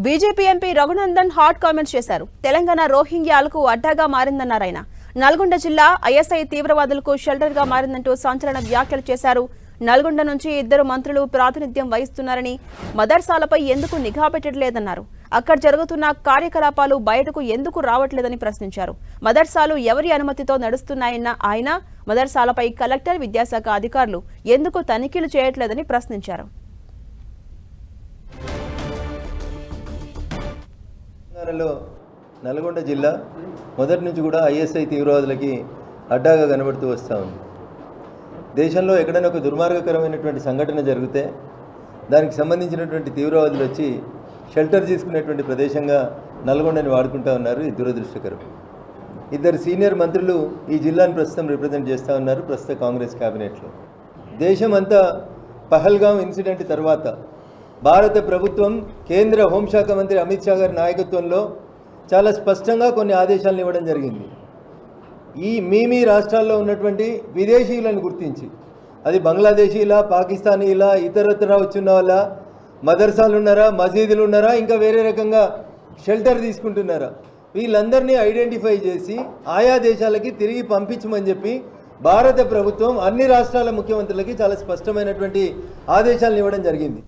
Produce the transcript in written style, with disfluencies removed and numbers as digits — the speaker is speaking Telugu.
BJP MP Raghunandan hot comments చేశారు. తెలంగాణ రోహింగ్యాలకు అడ్డాగా మారిందన్నారు ఆయన. నల్గొండ జిల్లా ఐఎస్ఐ తీవ్రవాదులకు షెల్టర్ గా మారిందంటూ సంచలన వ్యాఖ్యలు చేశారు. నల్గొండ నుంచి 2 మంత్రులు ప్రాతినిధ్యం వహిస్తున్నారని, మదర్సాలపై ఎందుకు నిఘా పెట్టట్లేదన్నారు. అక్కడ జరుగుతున్న కార్యకలాపాలు బయటకు ఎందుకు రావట్లేదని ప్రశ్నించారు. మదర్సాలు ఎవరి అనుమతితో నడుస్తున్నాయన్న ఆయన, మదర్సాలపై కలెక్టర్, విద్యాశాఖ అధికారులు ఎందుకు తనిఖీలు చేయట్లేదని ప్రశ్నించారు. నల్గొండ జిల్లా మొదటి నుంచి కూడా ఐఎస్ఐ తీవ్రవాదులకి అడ్డాగా కనబడుతూ వస్తూ ఉంది. దేశంలో ఎక్కడైనా ఒక దుర్మార్గకరమైనటువంటి సంఘటన జరిగితే దానికి సంబంధించినటువంటి తీవ్రవాదులు వచ్చి షెల్టర్ తీసుకునేటువంటి ప్రదేశంగా నల్గొండని వాడుకుంటూ ఉన్నారు. ఇది దురదృష్టకరం. 2 సీనియర్ మంత్రులు ఈ జిల్లాను ప్రస్తుతం రిప్రజెంట్ చేస్తూ ఉన్నారు ప్రస్తుత కాంగ్రెస్ క్యాబినెట్లో. దేశం అంతా పహల్గాం ఇన్సిడెంట్ తర్వాత భారత ప్రభుత్వం కేంద్ర హోంశాఖ మంత్రి అమిత్ షా గారి నాయకత్వంలో చాలా స్పష్టంగా కొన్ని ఆదేశాలను ఇవ్వడం జరిగింది. ఈ మీ రాష్ట్రాల్లో ఉన్నటువంటి విదేశీయులను గుర్తించి, అది బంగ్లాదేశీలా, పాకిస్తానీలా, ఇతరత్ర వచ్చిన వాళ్ళ, మదర్సాలు ఉన్నారా, మసీదులు ఉన్నారా, ఇంకా వేరే రకంగా షెల్టర్ తీసుకుంటున్నారా, వీళ్ళందరినీ ఐడెంటిఫై చేసి ఆయా దేశాలకి తిరిగి పంపించమని చెప్పి భారత ప్రభుత్వం అన్ని రాష్ట్రాల ముఖ్యమంత్రులకి చాలా స్పష్టమైనటువంటి ఆదేశాలను ఇవ్వడం జరిగింది.